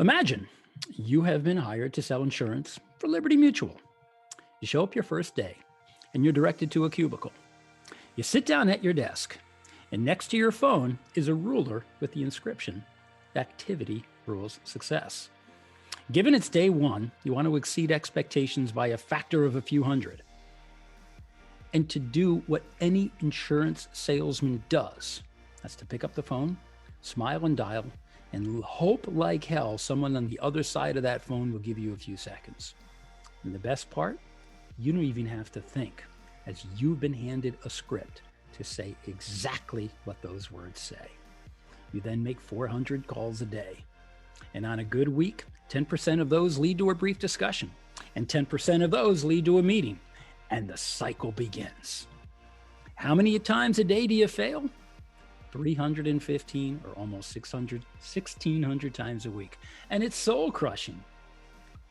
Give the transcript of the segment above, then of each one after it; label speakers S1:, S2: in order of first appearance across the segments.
S1: Imagine you have been hired to sell insurance for Liberty Mutual. You show up your first day and you're directed to a cubicle. You sit down at your desk, and next to your phone is a ruler with the inscription, Activity Rules Success. Given it's day one, you want to exceed expectations by a factor of a few hundred. And to do what any insurance salesman does, that's to pick up the phone, smile and dial, and hope like hell someone on the other side of that phone will give you a few seconds. And the best part, you don't even have to think, as you've been handed a script to say exactly what those words say. You then make 400 calls a day. And on a good week, 10% of those lead to a brief discussion, and 10% of those lead to a meeting, and the cycle begins. How many times a day do you fail? 315 or almost 1,600 times a week. And it's soul crushing.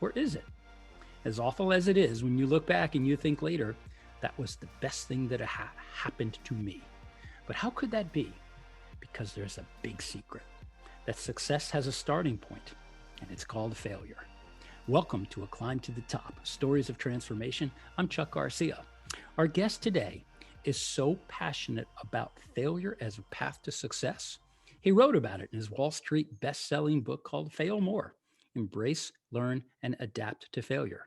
S1: Or is it? As awful as it is, when you look back and you think later, that was the best thing that happened to me. But how could that be? Because there's a big secret, that success has a starting point, and it's called failure. Welcome to A Climb to the Top, Stories of Transformation. I'm Chuck Garcia. Our guest today is so passionate about failure as a path to success. He wrote about it in his Wall Street best-selling book called Fail More: Embrace, Learn, and Adapt to Failure.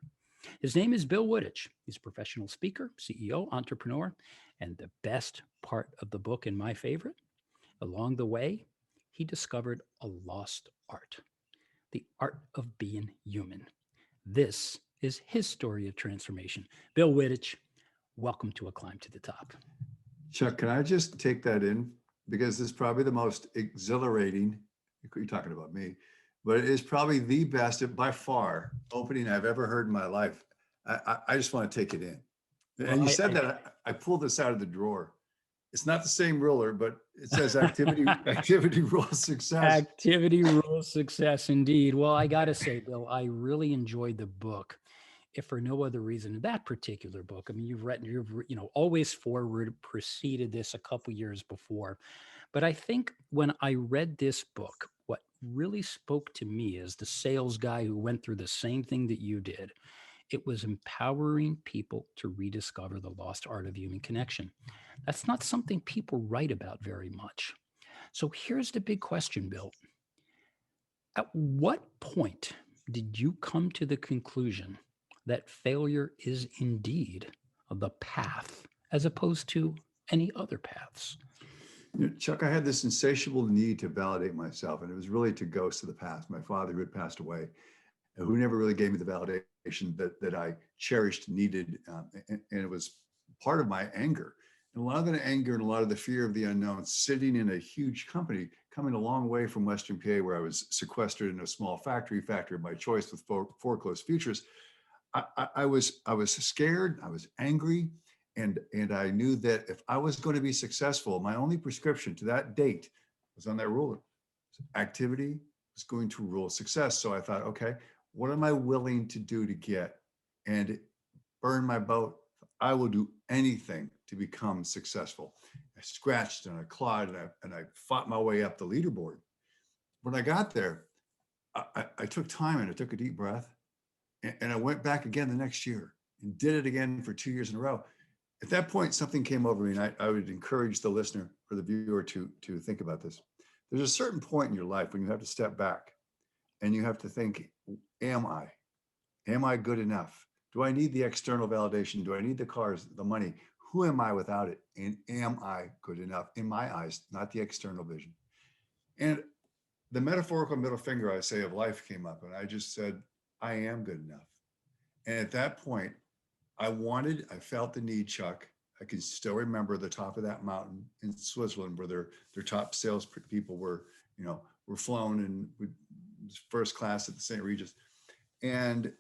S1: His name is Bill Wooditch. He's a professional speaker, CEO, entrepreneur, and the best part of the book, and my favorite, along the way, he discovered a lost art, the art of being human. This is his story of transformation. Bill Wooditch, welcome to A Climb to the Top.
S2: Chuck, can I just take that in? Because this is probably the most exhilarating, you're talking about me, but it is probably the best, by far, opening I've ever heard in my life. I just want to take it in. And you said that, I pulled this out of the drawer. It's not the same ruler, but it says activity rules success.
S1: Activity rules success, indeed. Well, I got to say, Bill, I really enjoyed the book, if for no other reason. That particular book, I mean, you've Always Forward preceded this a couple years before. But I think when I read this book, what really spoke to me as the sales guy who went through the same thing that you did, it was empowering people to rediscover the lost art of human connection. That's not something people write about very much. So here's the big question, Bill. At what point did you come to the conclusion that failure is indeed the path as opposed to any other paths?
S2: Chuck, I had this insatiable need to validate myself, and it was really to ghosts of the past. My father, who had passed away, who never really gave me the validation that I cherished, needed, and it was part of my anger. And a lot of that anger and a lot of the fear of the unknown, sitting in a huge company, coming a long way from Western PA, where I was sequestered in a small factory of my choice with foreclosed futures. I was scared, I was angry, and I knew that if I was going to be successful, my only prescription to that date was on that ruler. Activity was going to rule success. So I thought, okay, what am I willing to do to get? And burn my boat. I will do anything to become successful. I scratched and I clawed and I fought my way up the leaderboard. When I got there, I took time and I took a deep breath, and I went back again the next year and did it again for 2 years in a row. At that point, something came over me, and I would encourage the listener or the viewer to think about this. There's a certain point in your life when you have to step back and you have to think, am I good enough? Do I need the external validation? Do I need the cars, the money? Who am I without it? And am I good enough in my eyes, not the external vision? And the metaphorical middle finger, I say, of life came up, and I just said, I am good enough. And at that point, I felt the need, Chuck. I can still remember the top of that mountain in Switzerland where their top sales people were flown and first class at the St. Regis. And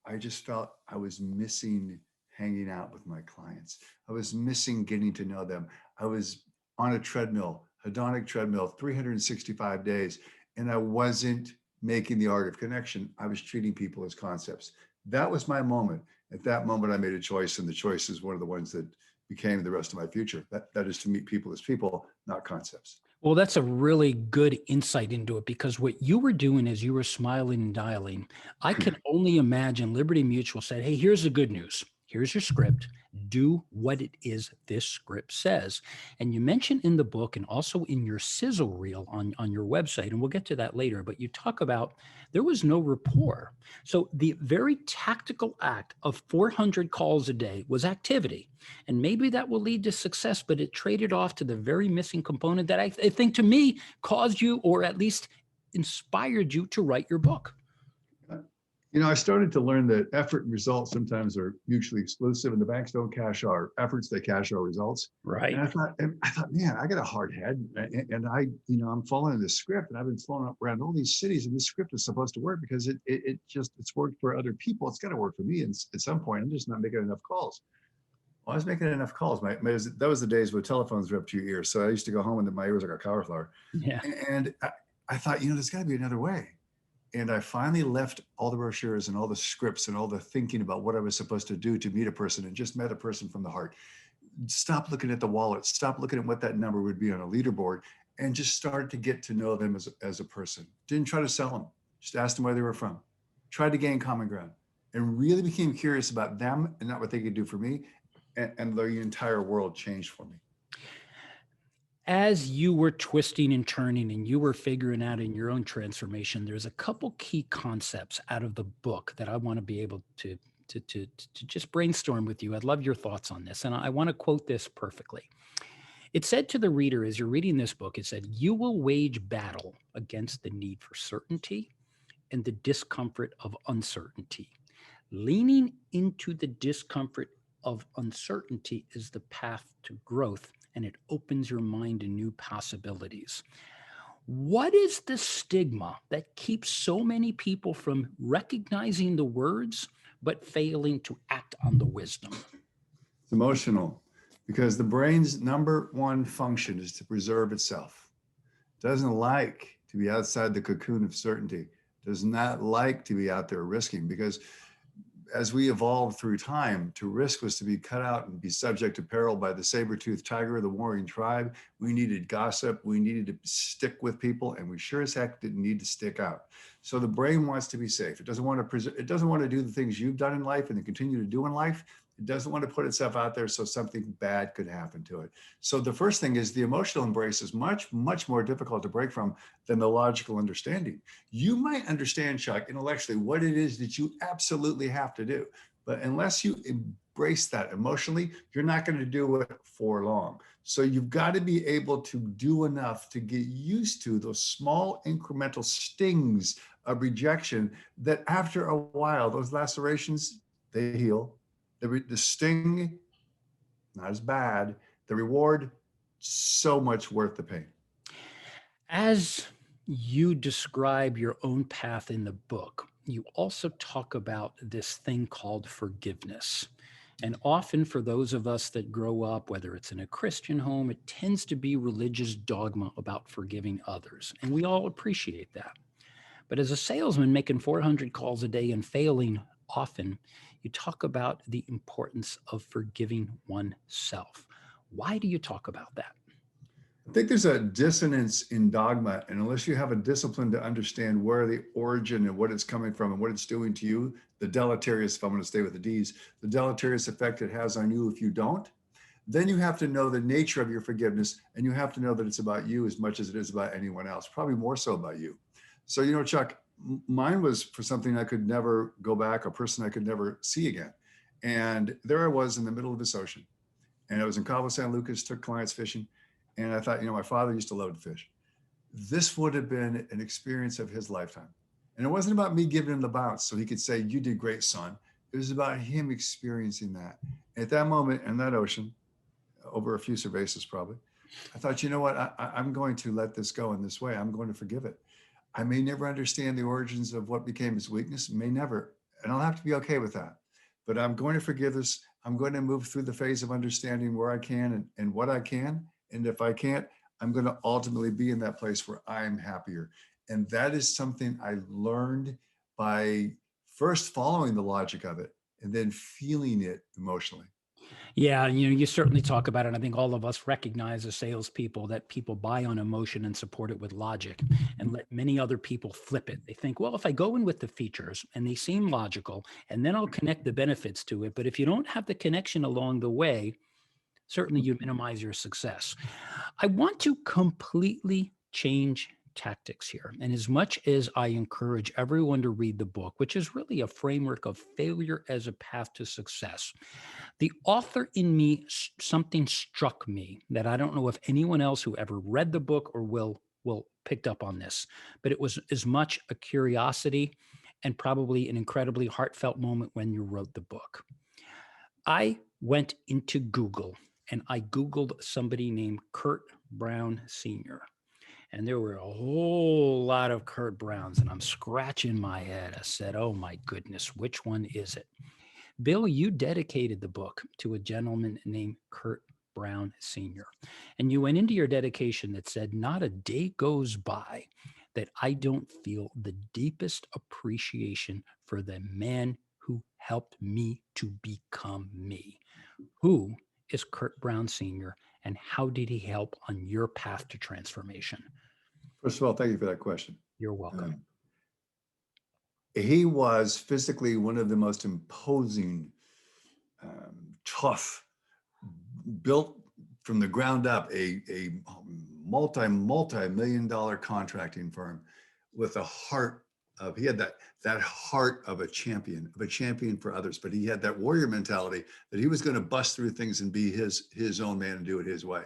S2: I just felt I was missing hanging out with my clients. I was missing getting to know them. I was on a treadmill, hedonic treadmill, 365 days, and I wasn't making the art of connection. I was treating people as concepts. That was my moment. At that moment, I made a choice, and the choice is one of the ones that became the rest of my future. That is to meet people as people, not concepts.
S1: Well, that's a really good insight into it because what you were doing as you were smiling and dialing, I can only imagine Liberty Mutual said, "Hey, here's the good news. Here's your script. Do what it is this script says." And you mentioned in the book and also in your sizzle reel on your website, and we'll get to that later, but you talk about there was no rapport. So the very tactical act of 400 calls a day was activity. And maybe that will lead to success, but it traded off to the very missing component that I think to me caused you, or at least inspired you to write your book.
S2: I started to learn that effort and results sometimes are mutually exclusive, and the banks don't cash our efforts; they cash our results. And
S1: Right.
S2: I thought, man, I got a hard head, and I'm following this script, and I've been flown up around all these cities, and this script is supposed to work because it's worked for other people. It's got to work for me, and at some point, I'm just not making enough calls. Well, I was making enough calls. That was the days where telephones were up to your ears. So I used to go home and my ears like a cauliflower.
S1: Yeah.
S2: And I thought, there's got to be another way. And I finally left all the brochures and all the scripts and all the thinking about what I was supposed to do to meet a person and just met a person from the heart. Stop looking at the wallet, stop looking at what that number would be on a leaderboard, and just started to get to know them as a person. Didn't try to sell them, just asked them where they were from, tried to gain common ground, and really became curious about them and not what they could do for me. And the entire world changed for me.
S1: As you were twisting and turning and you were figuring out in your own transformation, there's a couple key concepts out of the book that I want to be able to just brainstorm with you. I'd love your thoughts on this. And I want to quote this perfectly. It said to the reader, as you're reading this book, it said, "You will wage battle against the need for certainty and the discomfort of uncertainty. Leaning into the discomfort of uncertainty is the path to growth, and it opens your mind to new possibilities." What is the stigma that keeps so many people from recognizing the words but failing to act on the wisdom?
S2: It's emotional because the brain's number one function is to preserve itself. It doesn't like to be outside the cocoon of certainty, does not like to be out there risking, because as we evolved through time, to risk was to be cut out and be subject to peril by the saber-toothed tiger, the warring tribe. We needed gossip. We needed to stick with people, and we sure as heck didn't need to stick out. So the brain wants to be safe. It doesn't want to do the things you've done in life and continue to do in life. It doesn't want to put itself out there so something bad could happen to it. So the first thing is the emotional embrace is much, much more difficult to break from than the logical understanding. You might understand, Chuck, intellectually what it is that you absolutely have to do. But unless you embrace that emotionally, you're not going to do it for long. So you've got to be able to do enough to get used to those small incremental stings of rejection that after a while, those lacerations, they heal. The sting, not as bad. The reward, so much worth the pain.
S1: As you describe your own path in the book, you also talk about this thing called forgiveness. And often, for those of us that grow up, whether it's in a Christian home, it tends to be religious dogma about forgiving others. And we all appreciate that. But as a salesman making 400 calls a day and failing often, you talk about the importance of forgiving oneself. Why do you talk about that?
S2: I think there's a dissonance in dogma, and unless you have a discipline to understand where the origin and what it's coming from and what it's doing to you, the deleterious, if I'm going to stay with the D's, the deleterious effect it has on you if you don't, then you have to know the nature of your forgiveness, and you have to know that it's about you as much as it is about anyone else, probably more so about you. So, Chuck, mine was for something I could never go back, a person I could never see again. And there I was in the middle of this ocean, and I was in Cabo San Lucas, took clients fishing. And I thought, my father used to love to fish. This would have been an experience of his lifetime. And it wasn't about me giving him the bounce so he could say, "You did great, son." It was about him experiencing that. At that moment in that ocean, over a few cervezas probably, I thought, you know what? I'm going to let this go in this way. I'm going to forgive it. I may never understand the origins of what became his weakness, may never. And I'll have to be okay with that. But I'm going to forgive this. I'm going to move through the phase of understanding where I can and what I can. And if I can't, I'm going to ultimately be in that place where I'm happier. And that is something I learned by first following the logic of it and then feeling it emotionally.
S1: Yeah, you certainly talk about it. I think all of us recognize as salespeople that people buy on emotion and support it with logic, and let many other people flip it. They think, well, if I go in with the features and they seem logical, and then I'll connect the benefits to it. But if you don't have the connection along the way, certainly you minimize your success. I want to completely change tactics here. And as much as I encourage everyone to read the book, which is really a framework of failure as a path to success, the author in me, something struck me that I don't know if anyone else who ever read the book or will picked up on this, but it was as much a curiosity and probably an incredibly heartfelt moment when you wrote the book. I went into Google and I Googled somebody named Kurt Brown Sr. And there were a whole lot of Kurt Browns, and I'm scratching my head. I said, oh my goodness, which one is it? Bill, you dedicated the book to a gentleman named Kurt Brown Sr. And you went into your dedication that said, not a day goes by that I don't feel the deepest appreciation for the man who helped me to become me. Who is Kurt Brown Sr., and how did he help on your path to transformation?
S2: First of all, thank you for that question.
S1: You're welcome.
S2: He was physically one of the most imposing, tough, built from the ground up, a multi-million dollar contracting firm with a heart of, he had that heart of a champion for others, but he had that warrior mentality that he was going to bust through things and be his own man and do it his way.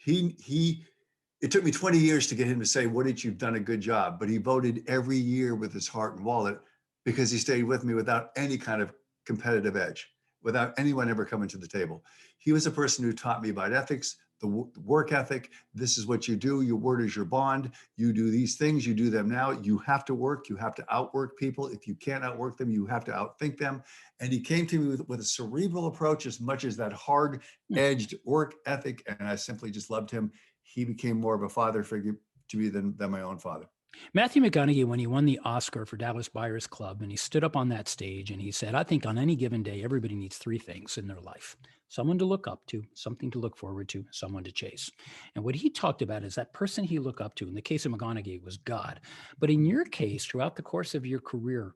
S2: It took me 20 years to get him to say, Wooditch, you've done a good job, but he voted every year with his heart and wallet because he stayed with me without any kind of competitive edge, without anyone ever coming to the table. He was a person who taught me about ethics, the work ethic. This is what you do. Your word is your bond. You do these things, you do them now. You have to work. You have to outwork people. If you can't outwork them, you have to outthink them. And he came to me with a cerebral approach as much as that hard-edged work ethic. And I simply just loved him. He became more of a father figure to me than my own father.
S1: Matthew McConaughey, when he won the Oscar for Dallas Buyers Club, and he stood up on that stage and he said, I think on any given day, everybody needs three things in their life: someone to look up to, something to look forward to, someone to chase. And what he talked about is that person he looked up to, in the case of McConaughey, was God. But in your case, throughout the course of your career,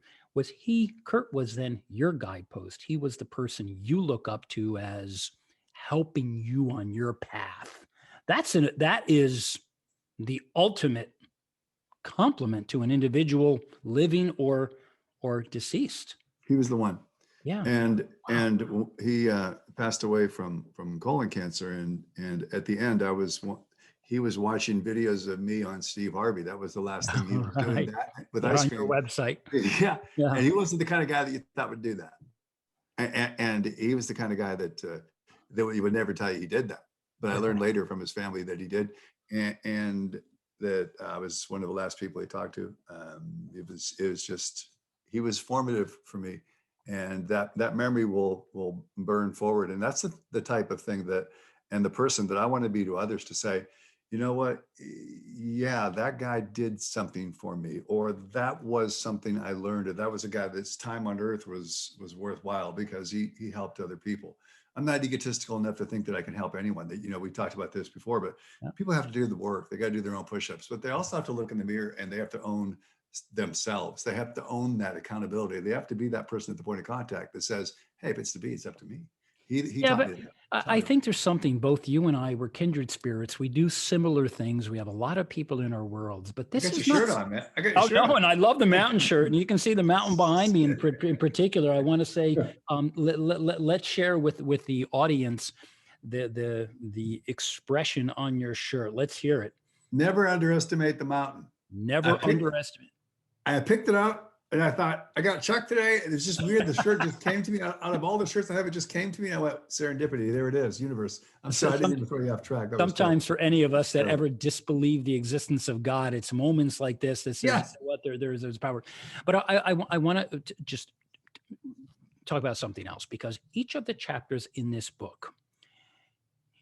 S1: Kurt was then your guidepost. He was the person you look up to as helping you on your path. That is the ultimate compliment to an individual living or deceased.
S2: He was the one.
S1: Yeah.
S2: And he passed away from colon cancer. And at the end, he was watching videos of me on Steve Harvey. That was the last thing he was doing, that with
S1: They're
S2: ice
S1: on
S2: cream.
S1: your website.
S2: Yeah.
S1: Yeah.
S2: And he wasn't the kind of guy that you thought would do that. And he was the kind of guy that he would never tell you he did that. But I learned later from his family that he did. And that I was one of the last people he talked to. It was just, he was formative for me. And that memory will burn forward. And that's the type of thing and the person that I want to be to others, to say, you know what? Yeah, that guy did something for me, or that was something I learned, or that was a guy that's time on earth was worthwhile because he helped other people. I'm not egotistical enough to think that I can help anyone. That, we talked about this before, but people have to do the work. They got to do their own push-ups, but they also have to look in the mirror and they have to own themselves. They have to own that accountability. They have to be that person at the point of contact that says, hey, if it's to be, it's up to me. He taught me that.
S1: I think there's something, both you and I were kindred spirits. We do similar things. We have a lot of people in our worlds, but this is
S2: your shirt on, man. I got your shirt
S1: no,
S2: on.
S1: and I love the mountain shirt, and you can see the mountain behind me in particular. I want to say, let's share with the audience the expression on your shirt. Let's hear it.
S2: Never underestimate the mountain.
S1: Never underestimate.
S2: I picked it up and I thought, I got Chuck today. And it's just weird. The shirt just came to me out of all the shirts I have. It just came to me. I went, serendipity. There it is. Universe. I'm sorry. I didn't mean to throw you off track.
S1: Sometimes for any of us that ever disbelieve the existence of God, it's moments like this that says, what there's power. But I want to just talk about something else, because each of the chapters in this book,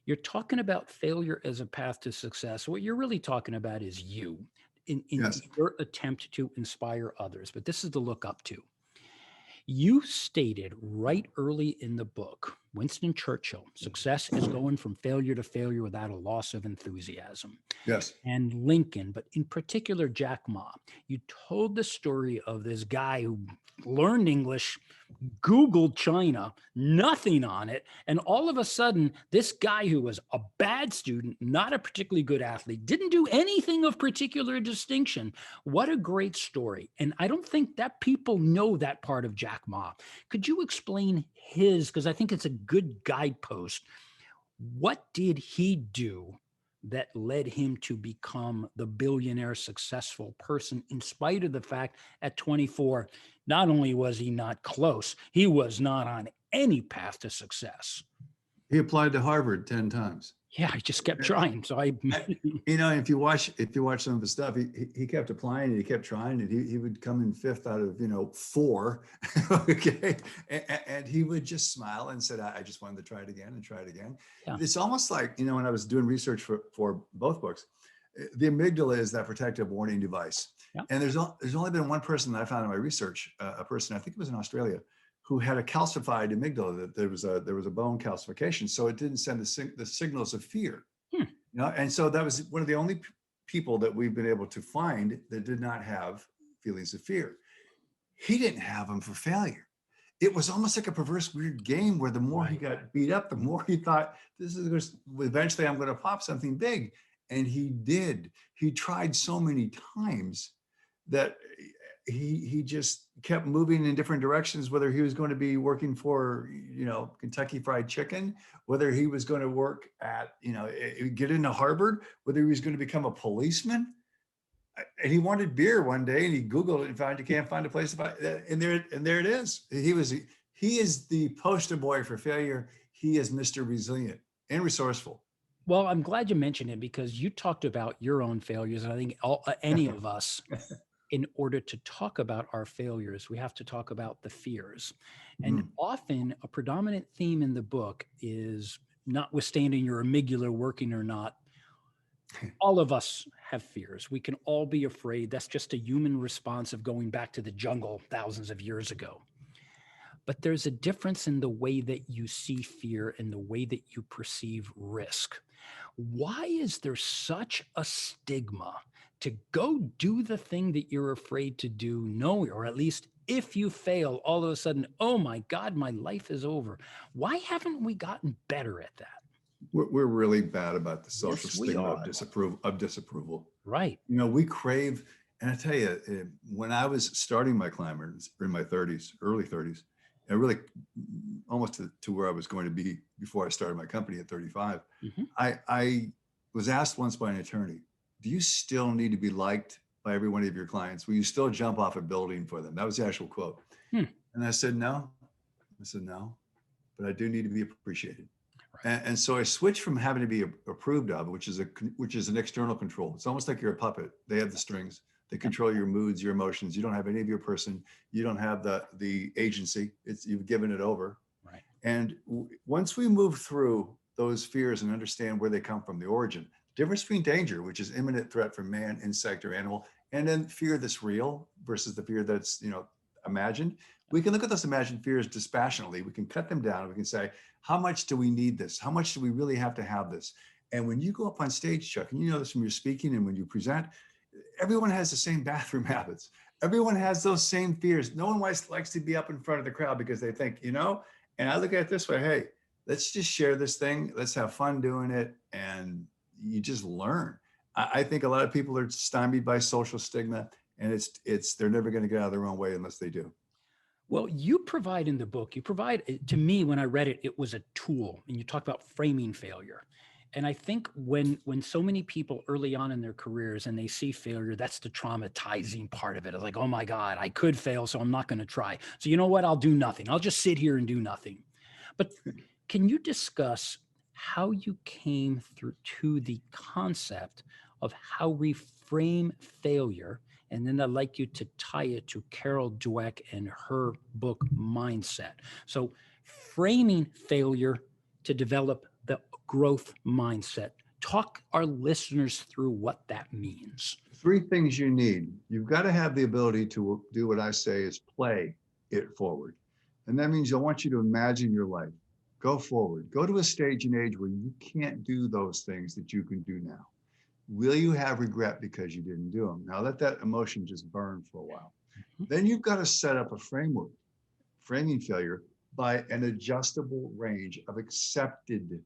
S1: you're talking about failure as a path to success. What you're really talking about is you in your attempt to inspire others. But this is the look up to. You stated right early in the book Winston Churchill, success is going from failure to failure without a loss of enthusiasm.
S2: Yes.
S1: And Lincoln, but in particular Jack Ma, you told the story of this guy who learned English, Googled China, nothing on it. And all of a sudden, this guy who was a bad student, not a particularly good athlete, didn't do anything of particular distinction. What a great story. And I don't think that people know that part of Jack Ma. Could you explain his, because I think it's a good guidepost. What did he do that led him to become the billionaire successful person, in spite of the fact at 24, not only was he not close, he was not on any path to success?
S2: He applied to Harvard 10 times.
S1: Yeah, I just kept trying. So
S2: If you watch some of his stuff, he kept applying and he kept trying, and he would come in fifth out of 4. Okay, and he would just smile and said, I just wanted to try it again and try it again.
S1: Yeah.
S2: It's almost like, when I was doing research for both books, the amygdala is that protective warning device.
S1: Yeah.
S2: And there's only been one person that I found in my research, a person, I think it was in Australia, who had a calcified amygdala, that there was a bone calcification, so it didn't send the signals of fear. And so that was one of the only people that we've been able to find that did not have feelings of fear. He didn't have them for failure. It was almost like a perverse, weird game where the more he got beat up, the more he thought, eventually I'm going to pop something big. And he did. He tried so many times that he just kept moving in different directions, whether he was going to be working for, Kentucky Fried Chicken, whether he was going to work at, get into Harvard, whether he was going to become a policeman. And he wanted beer one day, and he Googled it and found you can't find a place to buy it. And there it is. He is the poster boy for failure. He is Mr. Resilient and resourceful.
S1: Well, I'm glad you mentioned it, because you talked about your own failures. And I think any of us, in order to talk about our failures, we have to talk about the fears. And often a predominant theme in the book is, notwithstanding your amygdala working or not, all of us have fears. We can all be afraid. That's just a human response of going back to the jungle thousands of years ago. But there's a difference in the way that you see fear and the way that you perceive risk. Why is there such a stigma to go do the thing that you're afraid to do, or at least if you fail, all of a sudden, oh my God, my life is over? Why haven't we gotten better at that?
S2: We're really bad about the social
S1: Yes, we
S2: stigma
S1: are.
S2: of disapproval.
S1: Right.
S2: We crave, and I tell you, when I was starting my climber in my 30s, early 30s, and really almost to where I was going to be before I started my company at 35, I was asked once by an attorney, do you still need to be liked by every one of your clients? Will you still jump off a building for them? That was the actual quote. And I said, no. No, but I do need to be appreciated. Right. And so I switched from having to be approved of, which is an external control. It's almost like you're a puppet. They have the strings. They control your moods, your emotions. You don't have any of your person. You don't have the agency. You've given it over.
S1: Right.
S2: And once we move through those fears and understand where they come from, the origin, difference between danger, which is imminent threat from man, insect, or animal, and then fear that's real versus the fear that's imagined. We can look at those imagined fears dispassionately. We can cut them down. We can say, how much do we need this? How much do we really have to have this? And when you go up on stage, Chuck, and you know this from your speaking and when you present, everyone has the same bathroom habits. Everyone has those same fears. No one likes to be up in front of the crowd because they think, and I look at it this way, hey, let's just share this thing. Let's have fun doing it. And you just learn. I think a lot of people are stymied by social stigma, and they're never going to get out of their own way unless they do.
S1: Well, you provide in the book, to me, when I read it, it was a tool, and you talk about framing failure. And I think when so many people early on in their careers and they see failure, that's the traumatizing part of it. It's like, oh my God, I could fail, so I'm not going to try. So you know what? I'll do nothing. I'll just sit here and do nothing. But can you discuss how you came through to the concept of how we frame failure? And then I'd like you to tie it to Carol Dweck and her book, Mindset. So framing failure to develop the growth mindset. Talk our listeners through what that means.
S2: 3 things you need. You've got to have the ability to do what I say is play it forward. And that means I want you to imagine your life. Go forward. Go to a stage and age where you can't do those things that you can do now. Will you have regret because you didn't do them? Now let that emotion just burn for a while. Then you've got to set up a framework, framing failure by an adjustable range of accepted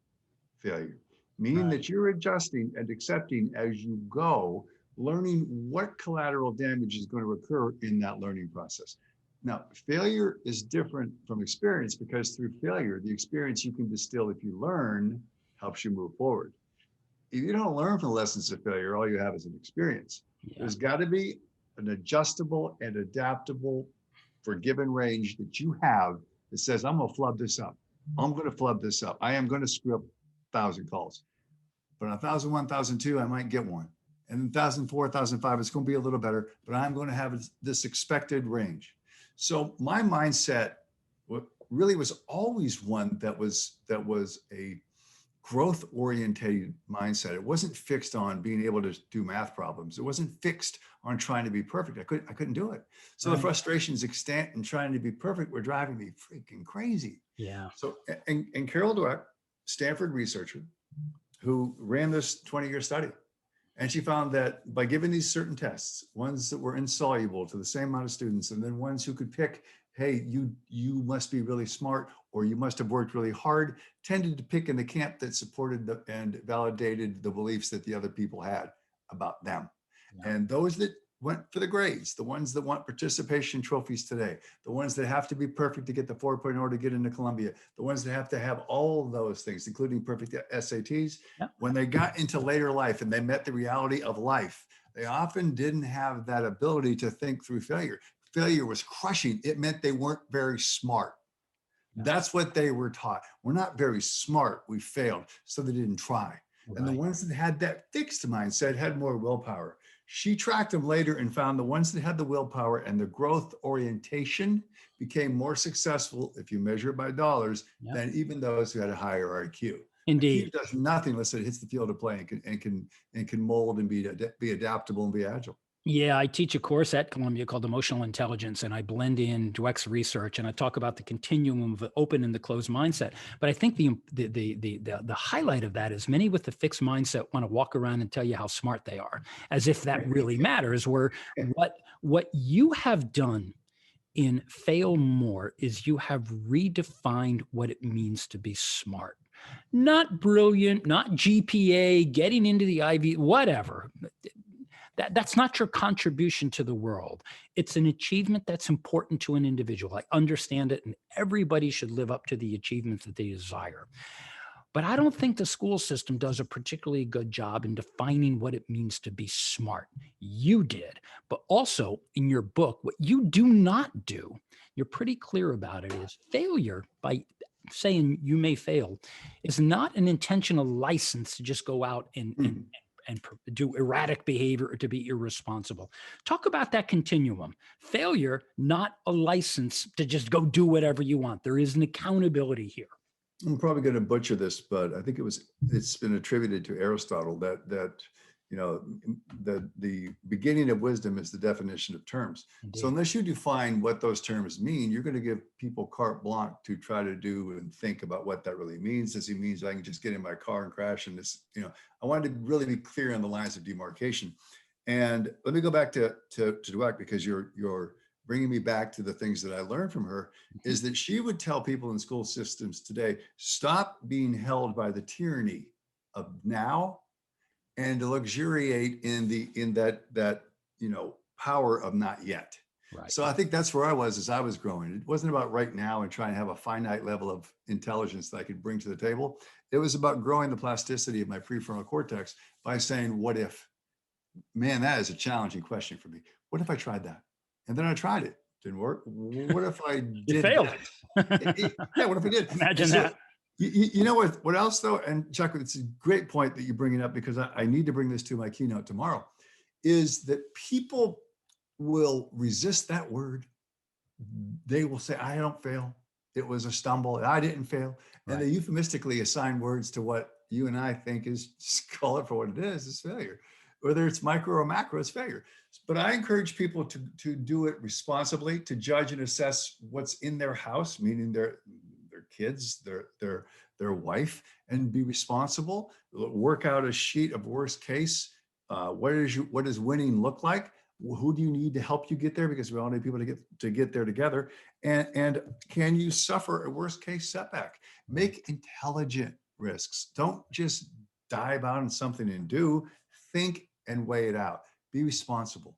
S2: failure, meaning
S1: Right.
S2: that you're adjusting and accepting as you go, learning what collateral damage is going to occur in that learning process. Now, failure is different from experience because through failure, the experience you can distill if you learn helps you move forward. If you don't learn from the lessons of failure, all you have is an experience.
S1: Yeah.
S2: There's got to be an adjustable and adaptable forgiven range that you have that says, I'm going to flub this up. I'm going to flub this up. I am going to screw up 1,000 calls. But on 1,001, 1,002, I might get one. And in 1,004, 1,005, it's going to be a little better, but I'm going to have this expected range. So my mindset really was always one that was a growth oriented mindset. It wasn't fixed on being able to do math problems. It wasn't fixed on trying to be perfect. I couldn't do it. So the
S1: Right.
S2: frustrations extent and trying to be perfect were driving me freaking crazy.
S1: Yeah.
S2: So, and Carol Dweck, Stanford researcher, who ran this 20-year study. And she found that by giving these certain tests, ones that were insoluble to the same amount of students, and then ones who could pick, hey, you must be really smart or you must have worked really hard, tended to pick in the camp that supported and validated the beliefs that the other people had about them.
S1: Yeah.
S2: And those that went for the grades, the ones that want participation trophies today, the ones that have to be perfect to get the 4.0 to get into Columbia, the ones that have to have all of those things, including perfect SATs,
S1: Yeah.
S2: when they got into later life and they met the reality of life, they often didn't have that ability to think through failure. Failure was crushing. It meant they weren't very smart.
S1: Yeah.
S2: That's what they were taught. We're not very smart. We failed, so they didn't try. And the
S1: Right.
S2: ones that had that fixed mindset had more willpower. She tracked them later and found the ones that had the willpower and the growth orientation became more successful, if you measure it by dollars,
S1: Yeah.
S2: than even those who had a higher IQ. IQ
S1: Indeed.
S2: does nothing unless it hits the field of play and can mold and be adaptable and be agile.
S1: Yeah, I teach a course at Columbia called Emotional Intelligence, and I blend in Dweck's research, and I talk about the continuum of the open and the closed mindset. But I think the highlight of that is many with the fixed mindset want to walk around and tell you how smart they are, as if that really matters. Where what you have done in Fail More is you have redefined what it means to be smart. Not brilliant, not GPA, getting into the Ivy, whatever. That's not your contribution to the world. It's an achievement that's important to an individual. I understand it, and everybody should live up to the achievements that they desire. But I don't think the school system does a particularly good job in defining what it means to be smart. You did, but also in your book, what you do not do, you're pretty clear about it, is failure by saying you may fail is not an intentional license to just go out and do erratic behavior or to be irresponsible. Talk about that continuum. Failure, not a license to just go do whatever you want. There is an accountability here.
S2: I'm probably going to butcher this, but I think it's been attributed to Aristotle that you know the beginning of wisdom is the definition of terms. So
S1: Indeed.
S2: unless you define what those terms mean, you're going to give people carte blanche to try to do and think about what that really means. Does it mean I can just get in my car and crash? And this, I wanted to really be clear on the lines of demarcation. And let me go back to Dweck, because you're bringing me back to the things that I learned from her, is that she would tell people in school systems today, stop being held by the tyranny of now and to luxuriate in that power of not yet.
S1: Right.
S2: So I think that's where I was as I was growing. It wasn't about right now and trying to have a finite level of intelligence that I could bring to the table. It was about growing the plasticity of my prefrontal cortex by saying, what if? Man, that is a challenging question for me. What if I tried that? And then I tried it. Didn't work. What if I
S1: You
S2: did
S1: failed.
S2: that? Yeah, what if I did? And
S1: Imagine
S2: so
S1: that.
S2: you know what else though? And Chuck, it's a great point that you bring it up, because I need to bring this to my keynote tomorrow, is that people will resist that word. They will say, I don't fail. It was a stumble. I didn't fail. And
S1: Right.
S2: they euphemistically assign words to what you and I think is, just call it for what it is failure. Whether it's micro or macro, it's failure. But I encourage people to do it responsibly, to judge and assess what's in their house, meaning their kids, their wife, and be responsible. Work out a sheet of worst case. What does winning look like? Who do you need to help you get there? Because we all need people to get there together. And can you suffer a worst case setback? Make intelligent risks. Don't just dive out on something and do. Think and weigh it out. Be responsible.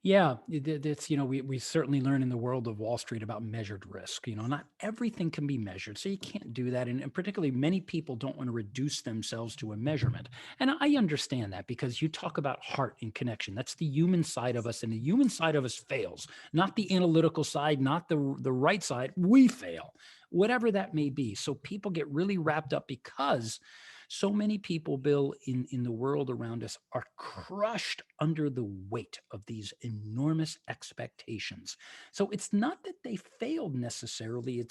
S1: Yeah, it's, we certainly learn in the world of Wall Street about measured risk. Not everything can be measured, so you can't do that. And particularly, many people don't want to reduce themselves to a measurement. And I understand that, because you talk about heart and connection. That's the human side of us, and the human side of us fails, not the analytical side, not the right side. We fail, whatever that may be. So people get really wrapped up, because so many people, Bill, in the world around us are crushed under the weight of these enormous expectations. So it's not that they failed necessarily,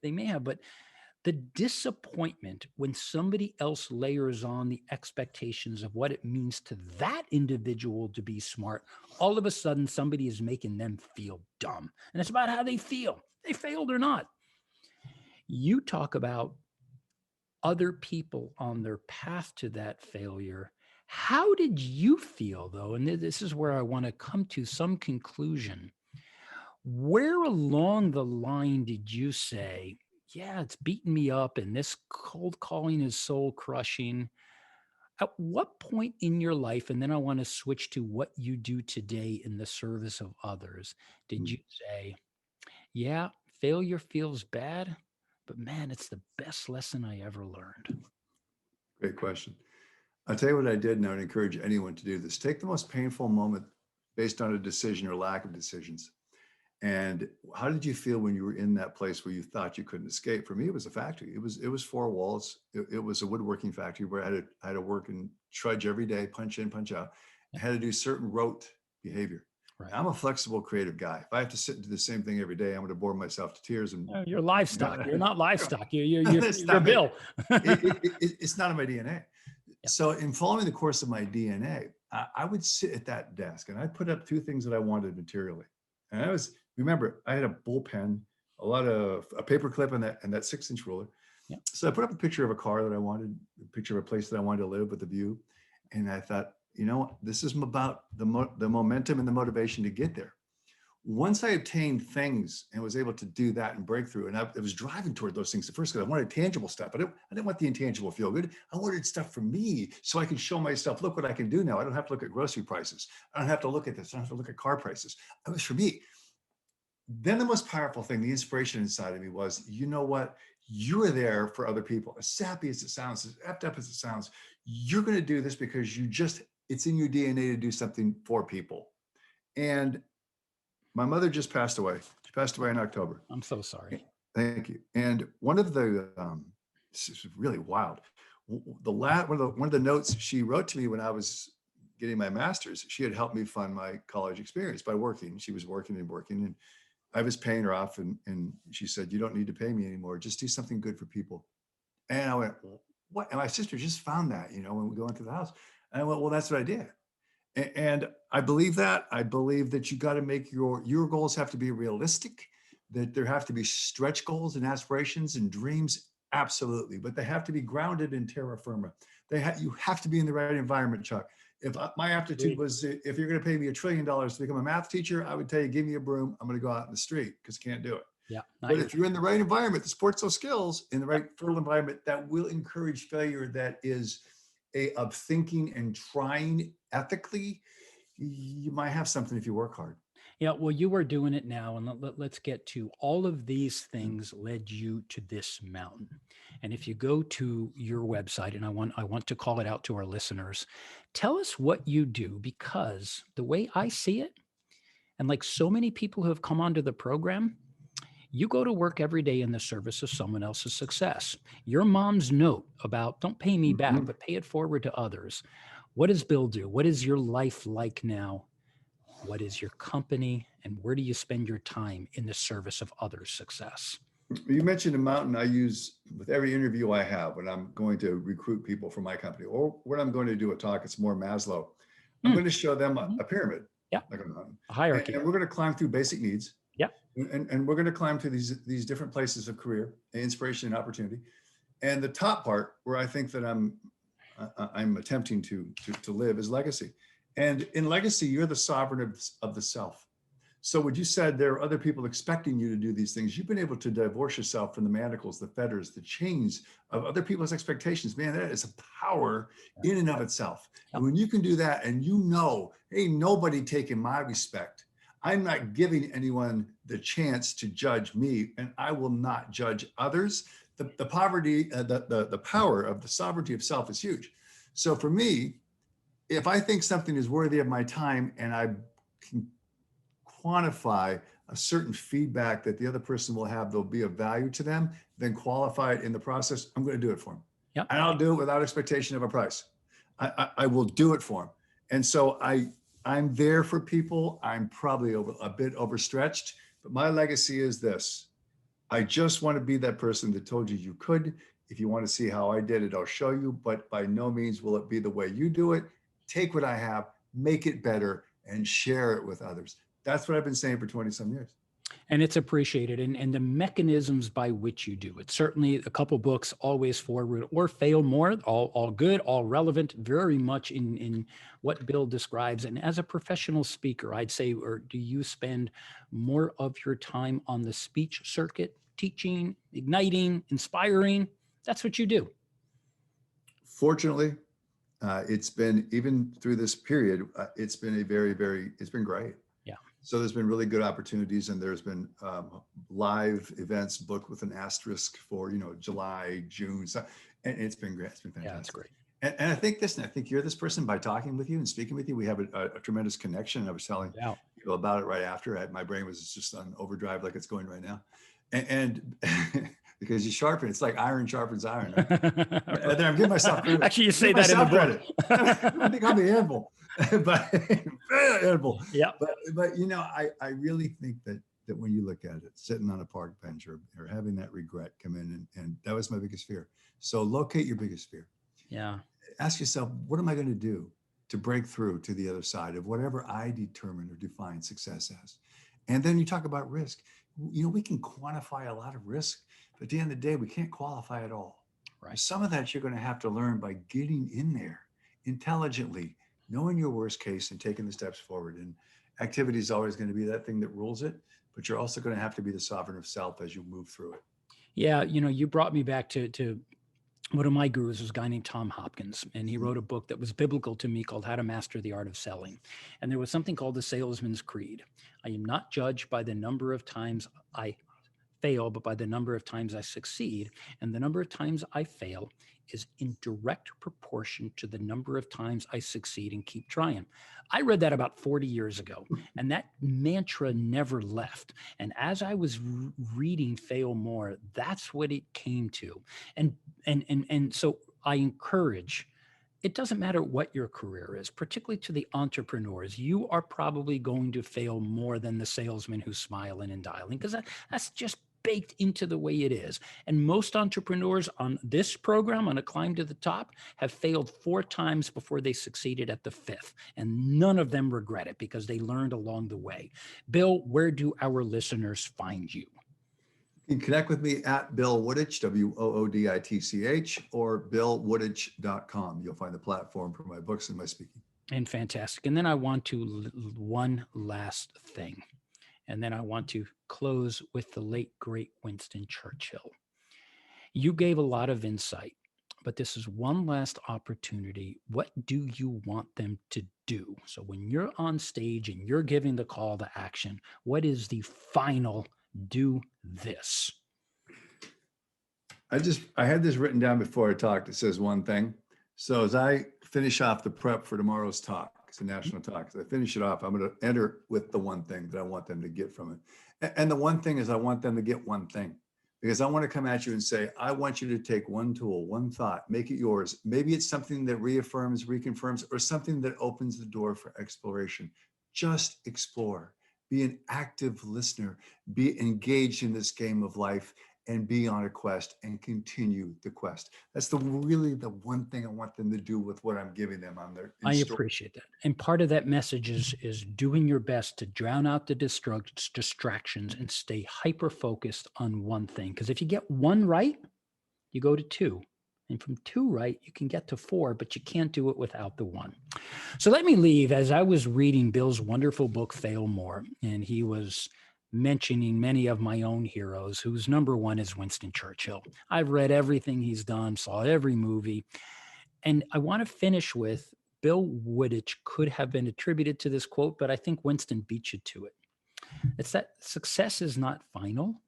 S1: they may have, but the disappointment when somebody else layers on the expectations of what it means to that individual to be smart, all of a sudden somebody is making them feel dumb. And it's about how they feel. They failed or not. You talk about other people on their path to that failure. How did you feel, though? And this is where I want to come to some conclusion. Where along the line did you say, yeah, it's beating me up and this cold calling is soul crushing? At what point in your life, and then I want to switch to what you do today in the service of others, did you say, yeah, failure feels bad, but man, it's the best lesson I ever learned?
S2: Great question. I'll tell you what I did, and I would encourage anyone to do this. Take the most painful moment based on a decision or lack of decisions. And how did you feel when you were in that place where you thought you couldn't escape? For me, it was a factory. It was four walls. It was a woodworking factory where I had to work and trudge every day, punch in, punch out. I had to do certain rote behavior.
S1: Right.
S2: I'm a flexible, creative guy. If I have to sit and do the same thing every day, I'm going to bore myself to tears. And
S1: You're livestock. You're not livestock. You're
S2: not me.
S1: Bill.
S2: It's not in my DNA.
S1: Yeah.
S2: So in following the course of my DNA, I would sit at that desk and I put up two things that I wanted materially. And remember, I had a bullpen, a paper clip and that 6-inch ruler.
S1: Yeah.
S2: So I put up a picture of a car that I wanted, a picture of a place that I wanted to live with a view. And I thought, this is about the momentum and the motivation to get there. Once I obtained things and was able to do that and breakthrough, and I was driving toward those things at first because I wanted tangible stuff. I didn't want the intangible feel good. I wanted stuff for me so I could show myself, look what I can do now. I don't have to look at grocery prices. I don't have to look at this. I don't have to look at car prices. It was for me. Then the most powerful thing, the inspiration inside of me was, you know what? You are there for other people. As sappy as it sounds, as effed up as it sounds, you're going to do this because it's in your DNA to do something for people. And my mother just passed away. She passed away in October.
S1: I'm so sorry.
S2: Thank you. And one of the, this is really wild. One of the notes she wrote to me when I was getting my master's, she had helped me fund my college experience by working. She was working, and I was paying her off. And she said, you don't need to pay me anymore. Just do something good for people. And I went, what? And my sister just found that, when we go into the house. And I went, well, that's what I did. And I believe that. I believe that you got to make your goals have to be realistic, that there have to be stretch goals and aspirations and dreams. Absolutely. But they have to be grounded in terra firma. You have to be in the right environment, Chuck. If my aptitude was, if you're going to pay me $1 trillion to become a math teacher, I would tell you, give me a broom. I'm going to go out in the street because I can't do it.
S1: Yeah.
S2: But if you're in the right environment, the sports those skills in the right fertile environment, that will encourage failure. That is of thinking and trying ethically. You might have something if you work hard.
S1: Yeah, well, you are doing it now, and let's get to all of these things led you to this mountain. And if you go to your website, and I want to call it out to our listeners, tell us what you do, because the way I see it, and like so many people who have come onto the program, you go to work every day in the service of someone else's success. Your mom's note about don't pay me back, but pay it forward to others. What does Bill do? What is your life like now? What is your company, and where do you spend your time in the service of others' success?
S2: You mentioned a mountain I use with every interview I have when I'm going to recruit people for my company, or when I'm going to do a talk. It's more Maslow. I'm going to show them a pyramid,
S1: Yeah,
S2: like a mountain,
S1: a hierarchy.
S2: and we're going to climb through basic needs.
S1: Yeah.
S2: And we're going to climb to these different places of career, inspiration and opportunity. And the top part where I think that I'm attempting to live is legacy. And in legacy, you're the sovereign of the self. So what you said, there are other people expecting you to do these things. You've been able to divorce yourself from the manacles, the fetters, the chains of other people's expectations. Man, that is a power in and of itself. And when you can do that and you know, ain't nobody taking my respect. I'm not giving anyone the chance to judge me, and I will not judge others. The poverty, the power of the sovereignty of self is huge. So for me, if I think something is worthy of my time and I can quantify a certain feedback that the other person will have, there'll be of value to them, then qualify it in the process, I'm going to do it for them.
S1: Yep.
S2: And I'll do it without expectation of a price. I will do it for them. And so I'm there for people. I'm probably a bit overstretched, but my legacy is this. I just want to be that person that told you you could. If you want to see how I did it, I'll show you, but by no means will it be the way you do it. Take what I have, make it better, and share it with others. That's what I've been saying for 20 some years.
S1: And it's appreciated. And the mechanisms by which you do it. Certainly a couple books, Always Forward or Fail More, all good, all relevant, very much in what Bill describes. And as a professional speaker, I'd say, or do you spend more of your time on the speech circuit, teaching, igniting, inspiring? That's what you do.
S2: Fortunately, it's been, even through this period, it's been it's been great.
S1: Yeah.
S2: So there's been really good opportunities, and there's been live events booked with an asterisk for, July, June. So, and it's been great. It's been fantastic.
S1: Yeah, that's great.
S2: And I think you're this person by talking with you and speaking with you. We have a tremendous connection. I was telling people about it right after. My brain was just on overdrive like it's going right now. And because you sharpen, it's like iron sharpens iron. Right? And then I'm giving myself credit.
S1: Actually, you say that in the book.
S2: I think I'm the animal, but animal.
S1: Yeah.
S2: But I really think that when you look at it, sitting on a park bench or having that regret come in, and that was my biggest fear. So locate your biggest fear.
S1: Yeah.
S2: Ask yourself, what am I going to do to break through to the other side of whatever I determine or define success as? And then you talk about risk. We can quantify a lot of risk, but at the end of the day, we can't qualify it all.
S1: Right.
S2: Some of that you're going to have to learn by getting in there intelligently, knowing your worst case and taking the steps forward. And activity is always going to be that thing that rules it, but you're also going to have to be the sovereign of self as you move through it.
S1: Yeah. You brought me back to one of my gurus was a guy named Tom Hopkins, and he wrote a book that was biblical to me called How to Master the Art of Selling. And there was something called the Salesman's Creed. I am not judged by the number of times I fail, but by the number of times I succeed. And the number of times I fail is in direct proportion to the number of times I succeed and keep trying. I read that about 40 years ago, and that mantra never left. And as I was reading Fail More, that's what it came to. And so I encourage, it doesn't matter what your career is, particularly to the entrepreneurs, you are probably going to fail more than the salesman who's smiling and dialing, because that's just baked into the way it is. And most entrepreneurs on this program, on A Climb to the Top, have failed 4 times before they succeeded at the 5th. And none of them regret it because they learned along the way. Bill, where do our listeners find you?
S2: You can connect with me at Bill Wooditch, Wooditch, or billwooditch.com. You'll find the platform for my books and my speaking.
S1: And fantastic. And then I want to one last thing. And then I want to close with the late, great Winston Churchill. You gave a lot of insight, but this is one last opportunity. What do you want them to do? So when you're on stage and you're giving the call to action, what is the final do this?
S2: I had this written down before I talked. It says one thing. So as I finish off the prep for tomorrow's talk, it's a national talk. As I finish it off, I'm going to enter with the one thing that I want them to get from it. And the one thing is I want them to get one thing, because I want to come at you and say, I want you to take one tool, one thought, make it yours. Maybe it's something that reaffirms, reconfirms, or something that opens the door for exploration. Just explore. Be an active listener. Be engaged in this game of life. and be on a quest and continue the quest. That's really the one thing I want them to do with what I'm giving them on their.
S1: I appreciate that. And part of that message is doing your best to drown out the distractions and stay hyper focused on one thing. Because if you get one right, you go to two. And from two right, you can get to four, but you can't do it without the one. So let me leave. As I was reading Bill's wonderful book, Fail More, and he was mentioning many of my own heroes, whose number one is Winston Churchill. I've read everything he's done, saw every movie. And I want to finish with Bill Wooditch could have been attributed to this quote, but I think Winston beat you to it. It's that success is not final.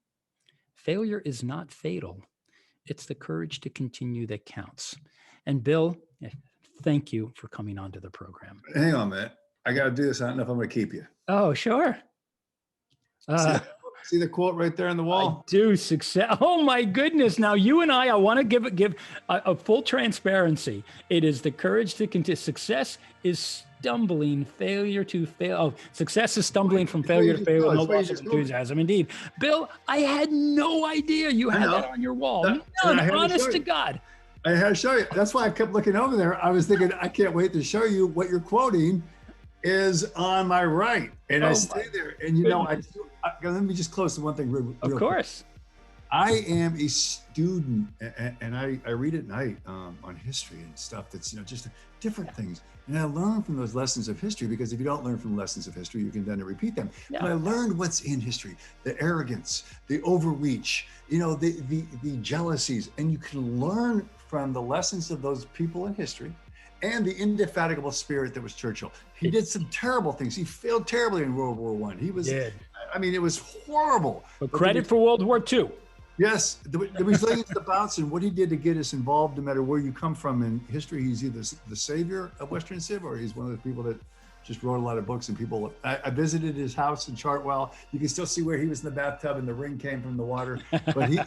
S1: Failure is not fatal. It's the courage to continue that counts. And Bill, thank you for coming onto the program.
S2: Hang on, man. I got to do this. I don't know if I'm going to keep you.
S1: Oh, sure.
S2: See the quote right there on the wall?
S1: I do. Success. Oh my goodness. Now you and I want to give a full transparency. It is the courage to continue. Success is stumbling, failure to fail. Oh, success is stumbling from failure to failure. No loss of enthusiasm. Indeed. Bill, I had no idea you had that on your wall. None, honest to God.
S2: I had to show you. That's why I kept looking over there. I was thinking, I can't wait to show you what you're quoting is on my right. And I stay there. And you know, let me just close the one thing real
S1: Of course.
S2: quick. I am a student, and I read at night on history and stuff that's, just different things. And I learn from those lessons of history, because if you don't learn from lessons of history, you can then repeat them. Yeah. But I learned what's in history, the arrogance, the overreach, the jealousies, and you can learn from the lessons of those people in history and the indefatigable spirit that was Churchill. He did some terrible things. He failed terribly in World War I. He was, I mean, it was horrible.
S1: But credit for World War II.
S2: Yes, the resilience, the bounce, and what he did to get us involved, no matter where you come from in history. He's either the savior of Western Civ, or he's one of the people that just wrote a lot of books. And people, I visited his house in Chartwell. You can still see where he was in the bathtub and the ring came from the water. But he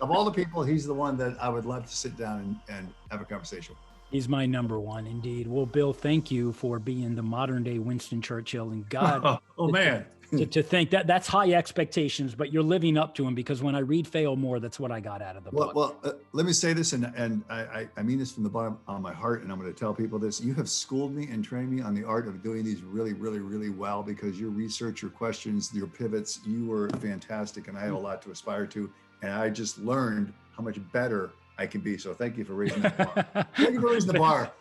S2: of all the people, he's the one that I would love to sit down and have a conversation with.
S1: He's my number one, indeed. Well, Bill, thank you for being the modern day Winston Churchill. And God,
S2: man.
S1: To think that's high expectations, but you're living up to them, because when I read Fail More, that's what I got out of the book.
S2: Well, let me say this, and I mean this from the bottom of my heart, and I'm going to tell people this. You have schooled me and trained me on the art of doing these really, really, really well, because your research, your questions, your pivots, you were fantastic, and I have a lot to aspire to. And I just learned how much better I can be. So thank you for raising that bar. Thank you for raising the bar.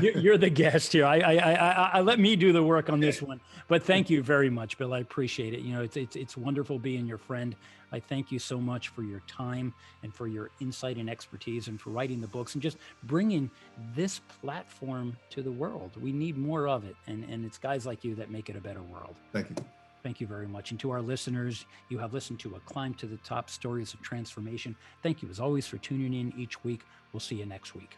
S1: You're the guest here. I let me do the work on this one, but thank you very much, Bill. I appreciate it. It's wonderful being your friend. I thank you so much for your time and for your insight and expertise, and for writing the books and just bringing this platform to the world. We need more of it. And it's guys like you that make it a better world.
S2: Thank you.
S1: Thank you very much. And to our listeners, you have listened to A Climb to the Top, Stories of Transformation. Thank you, as always, for tuning in each week. We'll see you next week.